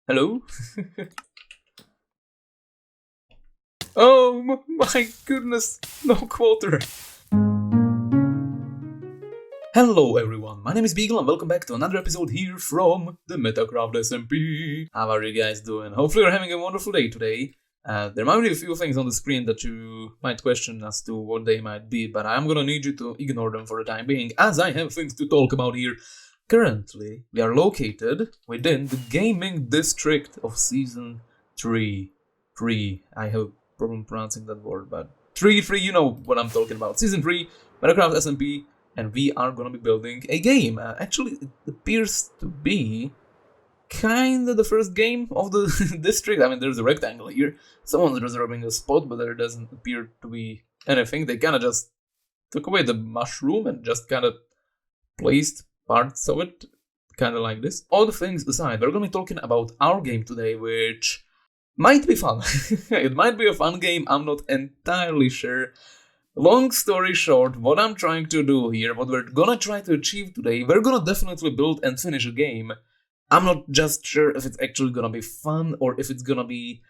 Hello? Oh my goodness, no quarter. Hello everyone, my name is Bygl and welcome back to another episode here from the Metacraft SMP. How are you guys doing? Hopefully you're having a wonderful day today. There might be a few things on the screen that you might question as to what they might be, but I'm gonna need you to ignore them for the time being, as I have things to talk about here. Currently, we are located within the gaming district of Season 3. I have a problem pronouncing that word, but 3, you know what I'm talking about. Season 3, Metacraft SMP, and we are gonna be building a game. Actually, it appears to be kinda the first game of the district. I mean, there's a rectangle here. Someone's reserving a spot, but there doesn't appear to be anything. They kinda just took away the mushroom and just kinda placed parts of it, kind of like this. All the things aside, we're going to be talking about our game today, which might be fun. It might be a fun game, I'm not entirely sure. Long story short, what I'm trying to do here, what we're gonna try to achieve today, we're gonna definitely build and finish a game. I'm not just sure if it's actually gonna be fun or if it's gonna be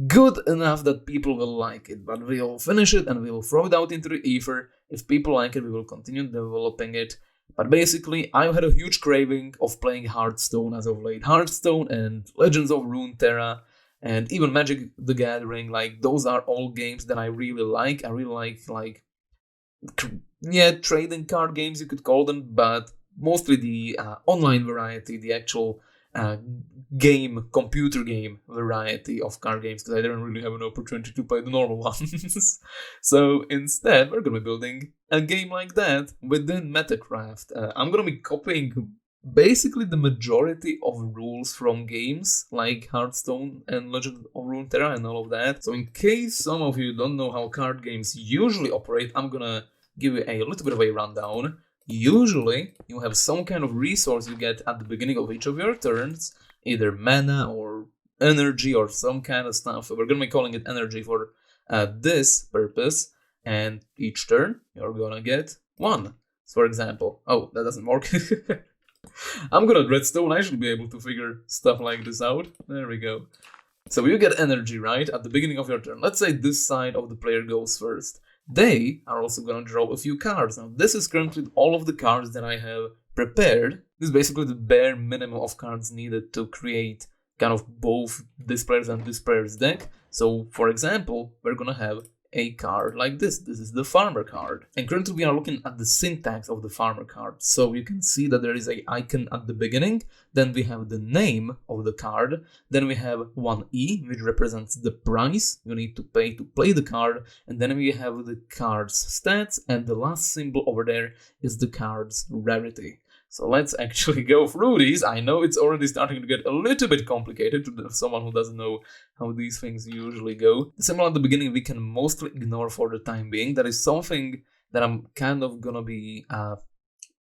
good enough that people will like it, but we'll finish it and we'll throw it out into the ether. If people like it, we will continue developing it. But basically, I've had a huge craving of playing Hearthstone as of late. Hearthstone and Legends of Runeterra and even Magic the Gathering, like, those are all games that I really like. I really like trading card games, you could call them, but mostly the online variety, the actual computer game variety of card games, because I didn't really have an opportunity to play the normal ones. So instead, we're going to be building a game like that within Metacraft. I'm going to be copying basically the majority of rules from games like Hearthstone and Legend of Runeterra and all of that. So in case some of you don't know how card games usually operate, I'm going to give you a little bit of a rundown. Usually, you have some kind of resource you get at the beginning of each of your turns, either mana or energy or some kind of stuff. We're going to be calling it energy for this purpose, and each turn you're going to get one. So for example, oh, that doesn't work. I'm good at redstone, I should be able to figure stuff like this out. There we go. So you get energy, right, at the beginning of your turn. Let's say this side of the player goes first. They are also going to draw a few cards. Now, this is currently all of the cards that I have prepared. This is basically the bare minimum of cards needed to create kind of both this player's and this player's deck. So, for example, we're going to have a card like this. This is the farmer card. And currently we are looking at the syntax of the farmer card. So you can see that there is an icon at the beginning. Then we have the name of the card. Then we have one E, which represents the price you need to pay to play the card. And then we have the card's stats. And the last symbol over there is the card's rarity. So let's actually go through these. I know it's already starting to get a little bit complicated to someone who doesn't know how these things usually go. The symbol at the beginning we can mostly ignore for the time being. That is something that I'm kind of gonna be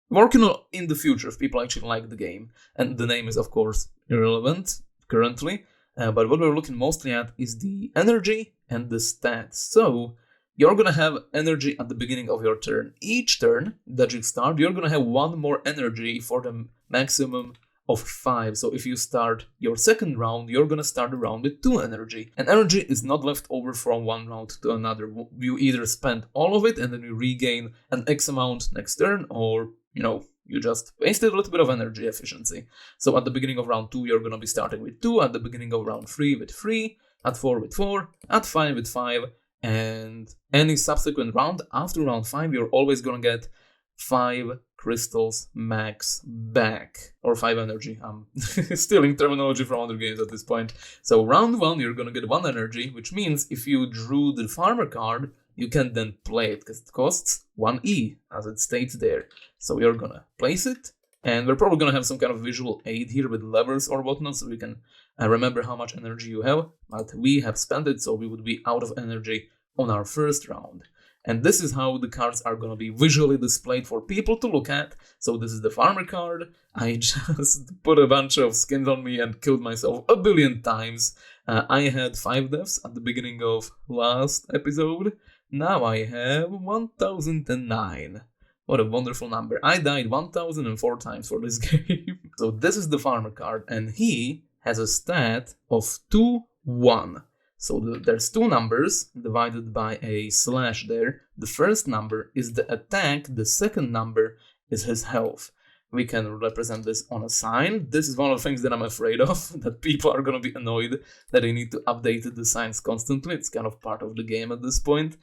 working on in the future if people actually like the game. And the name is of course irrelevant currently. But what we're looking mostly at is the energy and the stats. So you're gonna have energy at the beginning of your turn. Each turn that you start, you're gonna have one more energy for the maximum of 5. So if you start your second round, you're gonna start the round with 2 energy. And energy is not left over from one round to another. You either spend all of it and then you regain an X amount next turn, or, you know, you just wasted a little bit of energy efficiency. So at the beginning of round 2, you're gonna be starting with 2, at the beginning of round 3 with 3, at 4 with 4, at 5 with 5, and any subsequent round after round 5 you're always gonna get 5 crystals max back, or 5 energy. I'm stealing terminology from other games at this point. So round 1 you're gonna get 1 energy, which means if you drew the farmer card you can then play it because it costs 1 E as it states there. So you're gonna place it, and we're probably gonna have some kind of visual aid here with levers or whatnot so we can remember how much energy you have, but we have spent it, so we would be out of energy on our first round. And this is how the cards are going to be visually displayed for people to look at. So this is the farmer card. I just put a bunch of skins on me and killed myself a billion times. I had 5 deaths at the beginning of last episode. Now I have 1009. What a wonderful number. I died 1004 times for this game. So this is the farmer card, and he has a stat of 2, 1. So there's two numbers divided by a slash there. The first number is the attack, the second number is his health. We can represent this on a sign. This is one of the things that I'm afraid of, that people are going to be annoyed that they need to update the signs constantly. It's kind of part of the game at this point.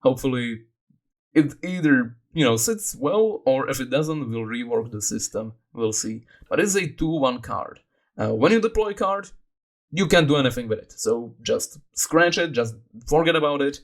Hopefully it either, sits well, or if it doesn't, we'll rework the system. We'll see. But it's a 2-1 card. When you deploy a card, you can't do anything with it. So just scratch it, just forget about it,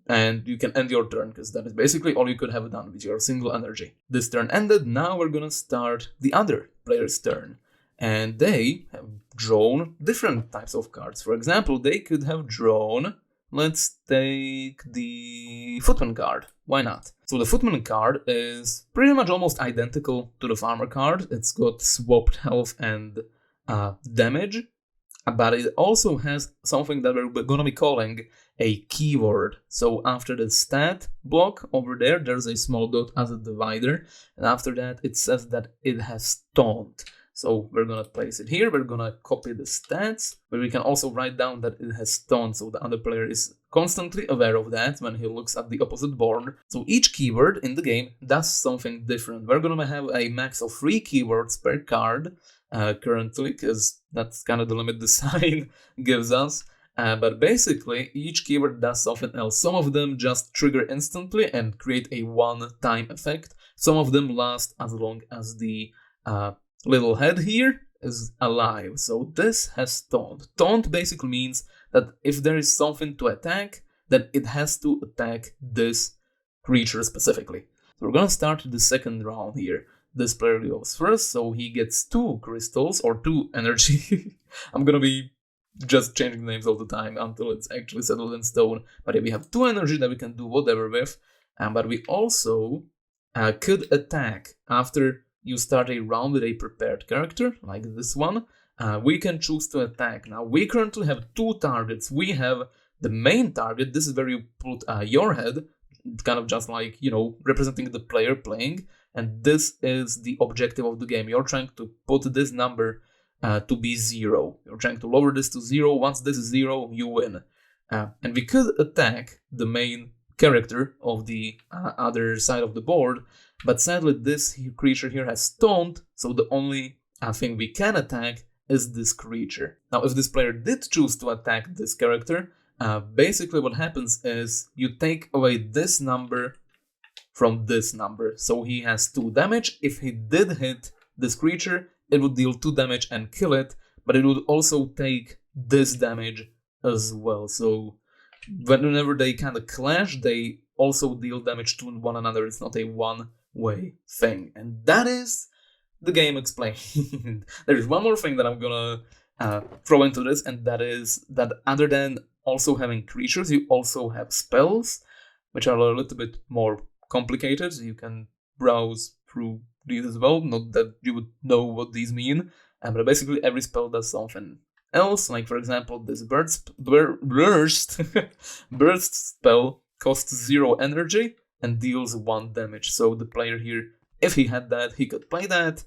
and you can end your turn, because that is basically all you could have done with your single energy. This turn ended, now we're gonna start the other player's turn. And they have drawn different types of cards. For example, they could have drawn, let's take the Footman card. Why not? So the Footman card is pretty much almost identical to the Farmer card. It's got swapped health and damage. But it also has something that we're going to be calling a keyword. So after the stat block over there, there's a small dot as a divider. And after that, it says that it has taunt. So we're going to place it here. We're going to copy the stats, but we can also write down that it has taunt. So the other player is constantly aware of that when he looks at the opposite board. So each keyword in the game does something different. We're going to have a max of 3 keywords per card. Currently, because that's kind of the limit the sign gives us. But basically, each keyword does something else. Some of them just trigger instantly and create a one-time effect. Some of them last as long as the little head here is alive. So this has taunt. Taunt basically means that if there is something to attack, then it has to attack this creature specifically. So we're gonna start the second round here. This player goes first, so he gets 2 crystals, or 2 energy. I'm gonna be just changing names all the time until it's actually settled in stone. But yeah, we have 2 energy that we can do whatever with. But we also could attack after you start a round with a prepared character, like this one. We can choose to attack. Now, we currently have 2 targets. We have the main target. This is where you put your head, kind of just like, representing the player playing. And this is the objective of the game. You're trying to put this number to be 0. You're trying to lower this to 0. Once this is 0, you win. And we could attack the main character of the other side of the board, but sadly this creature here has taunt, so the only thing we can attack is this creature. Now, if this player did choose to attack this character, basically what happens is you take away this number from this number. So he has 2 damage. If he did hit this creature, it would deal 2 damage and kill it, but it would also take this damage as well. So whenever they kind of clash, they also deal damage to one another. It's not a one-way thing. And that is the game explained. There is one more thing that I'm gonna throw into this, and that is that other than also having creatures, you also have spells, which are a little bit more complicated. You can browse through these as well, not that you would know what these mean, but basically every spell does something else. Like for example, this burst spell costs 0 energy and deals 1 damage. So the player here, if he had that, he could play that,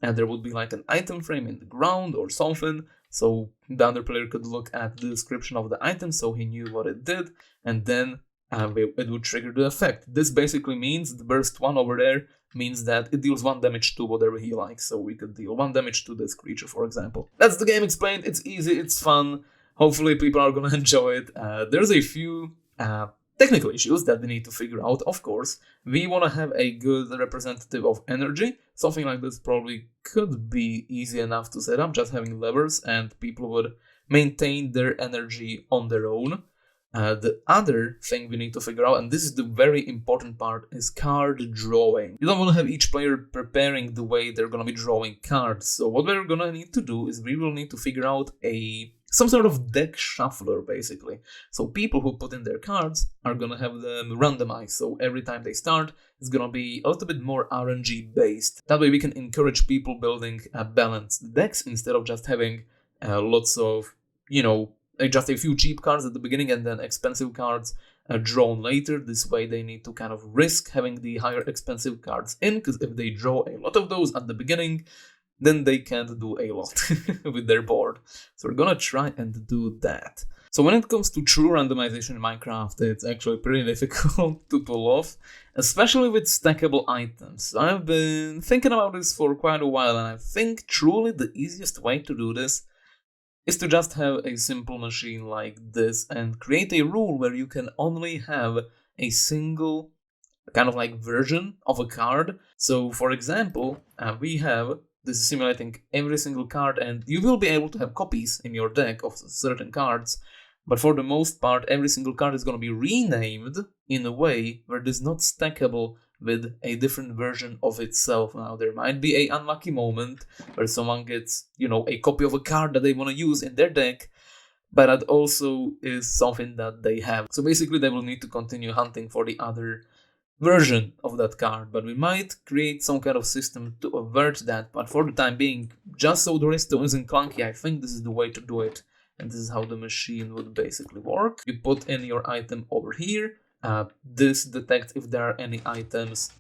and there would be like an item frame in the ground or something, so the other player could look at the description of the item so he knew what it did, and then it would trigger the effect. This basically means the burst 1 over there means that it deals 1 damage to whatever he likes. So we could deal 1 damage to this creature, for example. That's the game explained. It's easy, it's fun. Hopefully people are gonna enjoy it. There's a few technical issues that we need to figure out, of course. We want to have a good representative of energy. Something like this probably could be easy enough to set up, just having levers, and people would maintain their energy on their own. The other thing we need to figure out, and this is the very important part, is card drawing. You don't want to have each player preparing the way they're going to be drawing cards. So what we're going to need to do is we will need to figure out some sort of deck shuffler, basically. So people who put in their cards are going to have them randomized. So every time they start, it's going to be a little bit more RNG based. That way we can encourage people building balanced decks instead of just having lots of, just a few cheap cards at the beginning and then expensive cards drawn later. This way they need to kind of risk having the higher expensive cards in, because if they draw a lot of those at the beginning, then they can't do a lot with their board. So we're gonna try and do that. So when it comes to true randomization in Minecraft, it's actually pretty difficult to pull off, especially with stackable items. I've been thinking about this for quite a while, and I think truly the easiest way to do this is to just have a simple machine like this and create a rule where you can only have a single kind of like version of a card. So for example, we have this is simulating every single card, and you will be able to have copies in your deck of certain cards, but for the most part every single card is going to be renamed in a way where it is not stackable with a different version of itself. Now there might be an unlucky moment where someone gets, a copy of a card that they want to use in their deck, but that also is something that they have. So basically they will need to continue hunting for the other version of that card, but we might create some kind of system to avert that. But for the time being, just so the resto isn't clunky, I think this is the way to do it, and this is how the machine would basically work. You put in your item over here. This detects if there are any items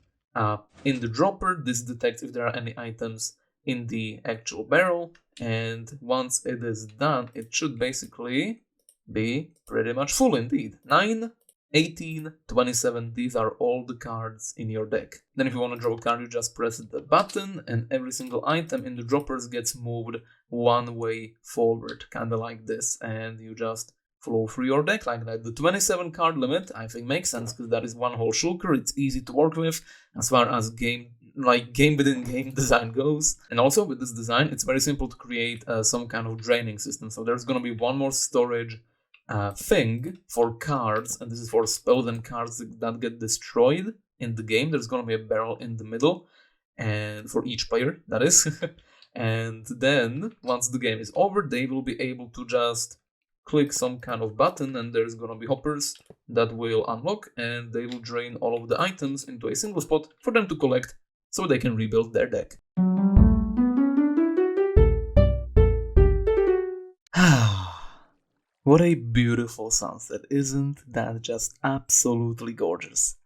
in the dropper. This detects if there are any items in the actual barrel, and once it is done, it should basically be pretty much full indeed. 9, 18, 27, these are all the cards in your deck. Then if you want to draw a card, you just press the button and every single item in the droppers gets moved one way forward, kinda like this, and you just flow through your deck like that. The 27 card limit, I think, makes sense because that is one whole shulker. It's easy to work with as far as game within game design goes. And also with this design, it's very simple to create some kind of draining system. So there's gonna be one more storage thing for cards, and this is for spells and cards that get destroyed in the game. There's gonna be a barrel in the middle, and for each player, that is. And then once the game is over, they will be able to just click some kind of button, and there's gonna be hoppers that will unlock, and they will drain all of the items into a single spot for them to collect so they can rebuild their deck. What a beautiful sunset, isn't that just absolutely gorgeous?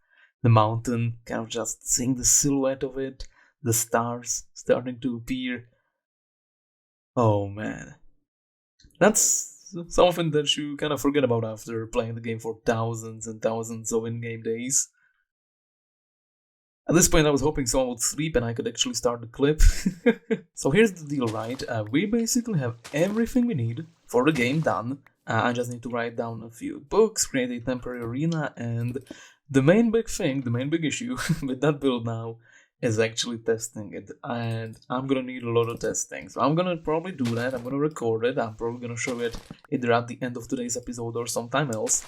The mountain, kind of just seeing the silhouette of it, the stars starting to appear. Oh man, that's something that you kind of forget about after playing the game for thousands and thousands of in-game days. At this point I was hoping someone would sleep and I could actually start the clip. So here's the deal, right? We basically have everything we need for the game done. I just need to write down a few books, create a temporary arena, and the main big issue with that build now is actually testing it, and I'm gonna need a lot of testing. So I'm gonna probably do that, I'm gonna record it, I'm probably gonna show it either at the end of today's episode or sometime else.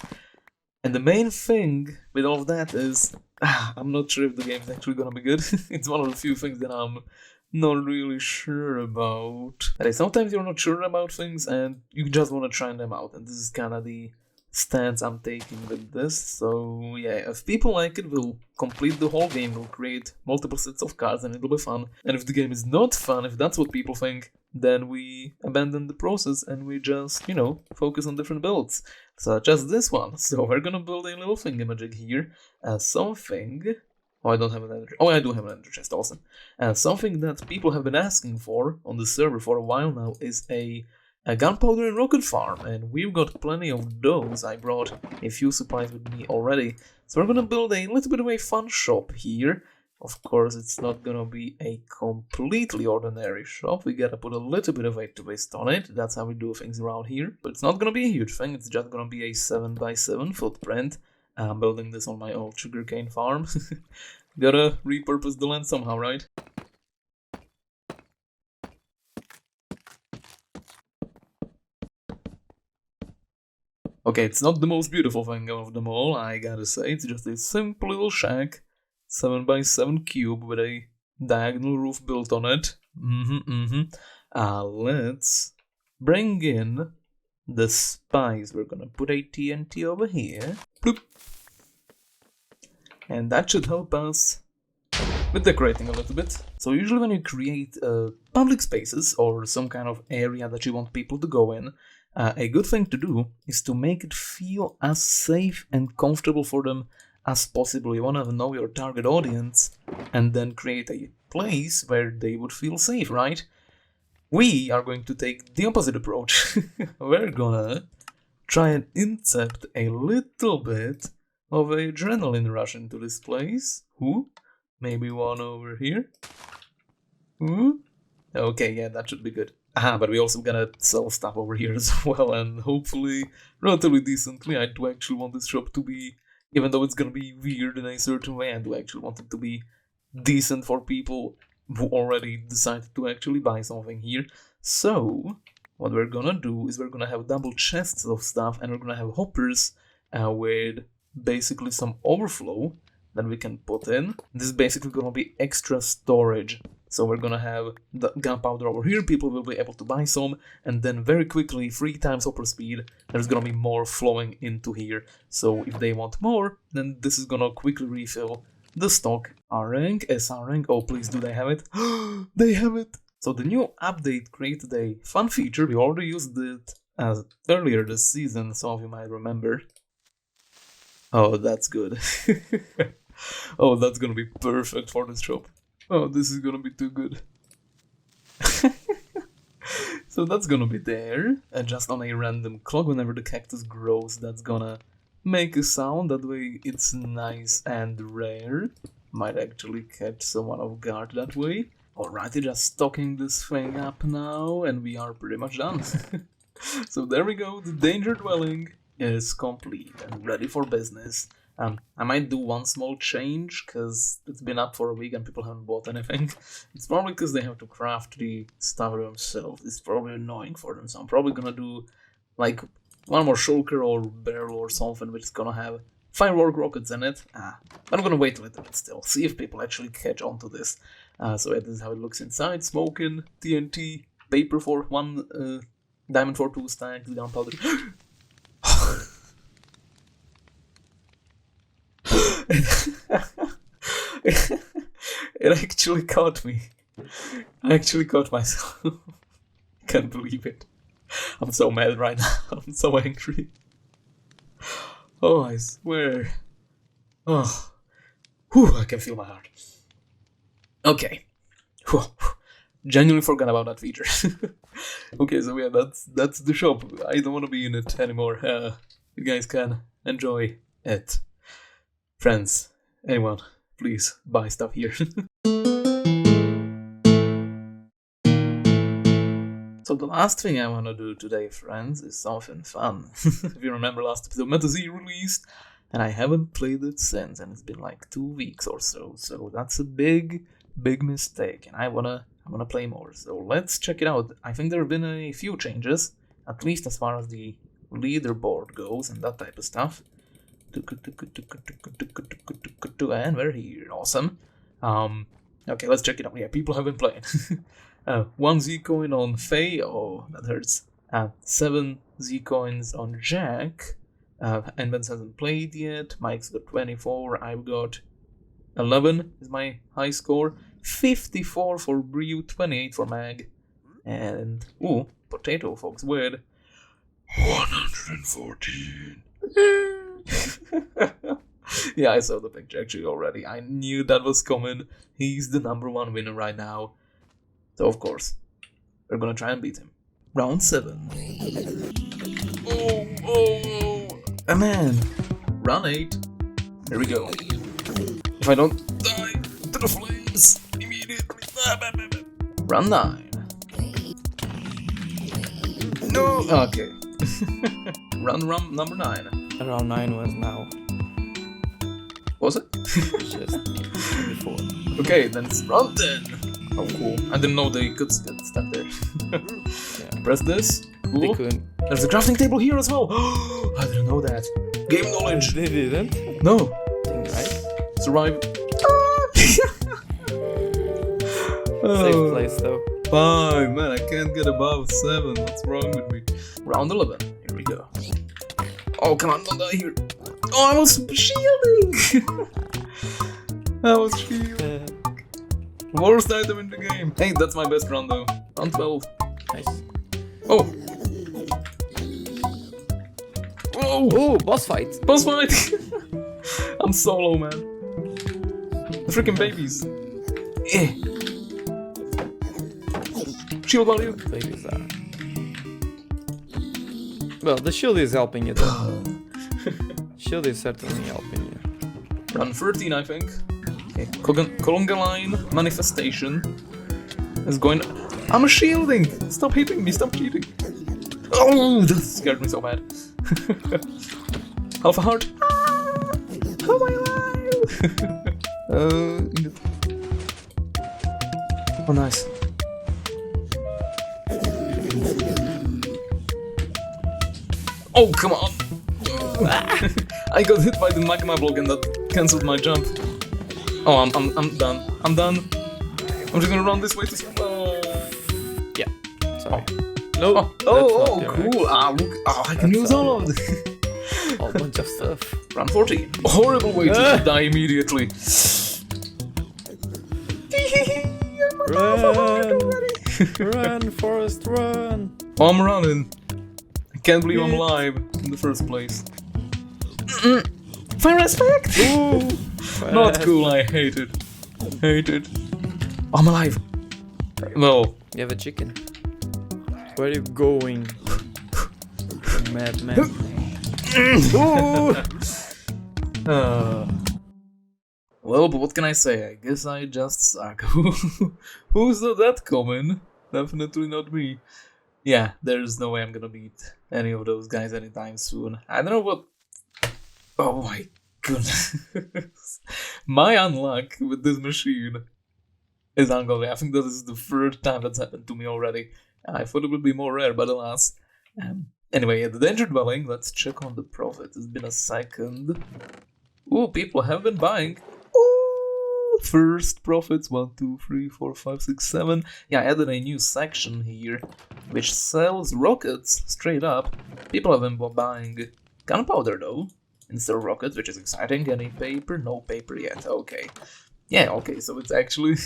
And the main thing with all of that is, I'm not sure if the game is actually gonna be good. It's one of the few things that I'm not really sure about. And sometimes you're not sure about things and you just want to try them out, and this is kind of the stance I'm taking with this. So yeah, if people like it, we'll complete the whole game, we'll create multiple sets of cards and it'll be fun. And if the game is not fun, if that's what people think, then we abandon the process and we just, focus on different builds, such as this one. So we're gonna build a little thingamajig here, something. Oh, I don't have an ender. Oh, I do have an ender chest, awesome. Something that people have been asking for on the server for a while now is a gunpowder and rocket farm, and we've got plenty of those. I brought a few supplies with me already. So we're gonna build a little bit of a fun shop here. Of course, it's not gonna be a completely ordinary shop. We gotta put a little bit of a twist on it. That's how we do things around here. But it's not gonna be a huge thing. It's just gonna be a 7x7 footprint. I'm building this on my old sugarcane farm. Gotta repurpose the land somehow, right? Okay, it's not the most beautiful thing of them all, I gotta say. It's just a simple little shack, 7x7 cube with a diagonal roof built on it. Let's bring in the spice. We're gonna put a TNT over here. Bloop. And that should help us with decorating a little bit. So usually when you create public spaces or some kind of area that you want people to go in, a good thing to do is to make it feel as safe and comfortable for them as possible. You want to know your target audience and then create a place where they would feel safe, right? We are going to take the opposite approach. We're gonna try and inject a little bit of adrenaline rush into this place. Ooh, maybe one over here. Ooh. Okay, yeah, that should be good. But we also gotta sell stuff over here as well, and hopefully relatively decently. I do actually want this shop to be, even though it's gonna be weird in a certain way, I do actually want it to be decent for people who already decided to actually buy something here. So, what we're gonna do is we're gonna have double chests of stuff, and we're gonna have hoppers with basically some overflow that we can put in. This is basically gonna be extra storage. So we're gonna have the gunpowder over here, people will be able to buy some, and then very quickly, 3 times hopper speed, there's gonna be more flowing into here. So if they want more, then this is gonna quickly refill the stock. R rank, SR rank, oh please do they have it? They have it! So the new update created a fun feature, we already used it earlier this season, some of you might remember. Oh, that's good. Oh, that's gonna be perfect for this shop. Oh, this is gonna be too good. So that's gonna be there, and just on a random clock, whenever the cactus grows, that's gonna make a sound. That way it's nice and rare. Might actually catch someone off guard that way. Alrighty, just stocking this thing up now, and we are pretty much done. So there we go, the danger dwelling is complete and ready for business. I might do one small change, because it's been up for a week and people haven't bought anything. It's probably because they have to craft the stuff themselves. It's probably annoying for them, so I'm probably gonna do like one more shulker or barrel or something which is gonna have firework rockets in it. But I'm gonna wait a little bit still, see if people actually catch on to this. So yeah, this is how it looks inside. Smoking, TNT, paper for 1, diamond for 2 stacks, gunpowder. It actually caught me. I actually caught myself. Can't believe it. I'm so mad right now. I'm so angry. Oh, I swear. Oh, whew, I can feel my heart. Okay. Whew. Genuinely forgot about that feature. Okay, so yeah, that's the shop. I don't want to be in it anymore. You guys can enjoy it. Friends, anyone, please buy stuff here. So the last thing I want to do today, friends, is something fun. If you remember last episode, MetaZ released, and I haven't played it since, and it's been like 2 weeks or so. So that's a big mistake, and I wanna play more. So let's check it out. I think there have been a few changes, at least as far as the leaderboard goes and that type of stuff. And we're here. Awesome. Okay, let's check it out. Yeah, people have been playing. 1 Z coin on Faye. Oh, that hurts. 7 Z coins on Jack. Enbentz hasn't played yet. Mike's got 24. I've got 11 is my high score. 54 for Brew, 28 for Mag. And, ooh, potato folks with 114. Yeah, I saw the picture actually already. I knew that was coming. He's the #1 winner right now. So of course, we're gonna try and beat him. Round 7. Oh, man. Round 8. Here we go. If I don't die to the flames immediately. Round 9. No. Okay. Round number 9. Round 9 was now. Was it? Just before. Okay, then it's round 10. Oh, cool. I didn't know they could get stuck there. Yeah. Press this. Cool. They couldn't. There's a crafting table here as well. I didn't know that. Game knowledge. They didn't? No. Right? Survive. Safe place though. 5. Man, I can't get above 7. What's wrong with me? Round 11. Here we go. Oh, come on, don't die here. Oh, I was shielding. I was shielding. Worst item in the game. Hey, that's my best round though. Round 12. Nice. Oh. Whoa. Oh, boss fight. Boss fight. I'm solo, man. The freaking babies. shield value. Ladies are. Well, the shield is helping you though. Shield is certainly helping you. Run 13, I think. Okay, Colunga line manifestation is going. I'm shielding! Stop hitting me, stop cheating! Oh, that scared me so bad. Alpha heart. How am I alive? Oh, nice. Oh, come on! I got hit by the magma block and that cancelled my jump. Oh, I'm done. I'm done. I'm just gonna run this way to. Yeah. Sorry. No. Oh, cool. Look. I can use all of this. A bunch of stuff. Run 40. Horrible way to die immediately. Run! Run, Forrest, run! Oh, I'm running. I can't believe I'm alive in the first place. Fire respect! Ooh, Not cool, I hate it. Hate it. Oh, I'm alive. No. You have a chicken. Where are you going? Madman. Well, but what can I say? I guess I just suck. Who saw that coming? Definitely not me. Yeah, there's no way I'm gonna beat any of those guys anytime soon. I don't know what... Oh my goodness. My unluck with this machine is ungodly. I think that is the third time that's happened to me already. I thought it would be more rare, but alas. Anyway, at the danger dwelling, let's check on the profit. It's been a second. Ooh, people have been buying. Ooh, first profits 1, 2, 3, 4, 5, 6, 7. Yeah, I added a new section here, which sells rockets straight up. People have been buying gunpowder though, instead of rockets, which is exciting. Any paper? No paper yet. Okay. Yeah, okay, so it's actually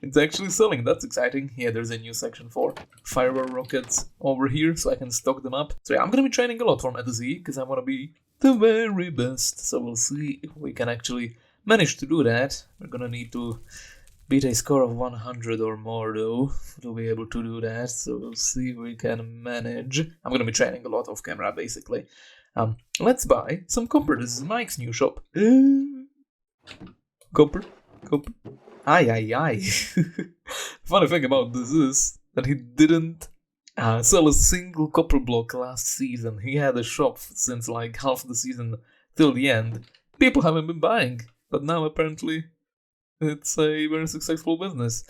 it's actually selling. That's exciting. Yeah, there's a new section for fireball rockets over here, so I can stock them up. So yeah, I'm gonna be training a lot for Meta Z, because I wanna be the very best. So we'll see if we can actually manage to do that. We're gonna need to beat a score of 100 or more though, to be able to do that. So we'll see if we can manage. I'm gonna be training a lot off camera, basically. Let's buy some copper. This is Mike's new shop. Copper. Aye. Funny thing about this is that he didn't sell a single copper block last season. He had a shop since like half the season till the end. People haven't been buying, but now apparently it's a very successful business.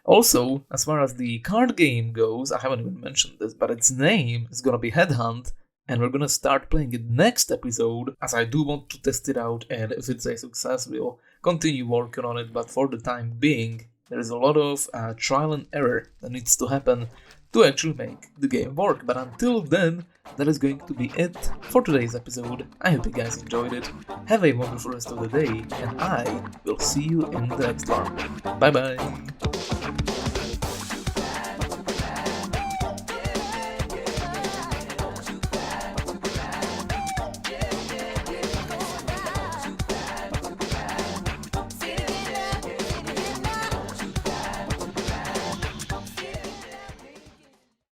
Also, as far as the card game goes, I haven't even mentioned this, but its name is gonna be HeadHunt. And we're gonna start playing it next episode, as I do want to test it out, and if it's a success, we'll continue working on it. But for the time being, there is a lot of trial and error that needs to happen to actually make the game work. But until then, that is going to be it for today's episode. I hope you guys enjoyed it. Have a wonderful rest of the day, and I will see you in the next one. Bye bye!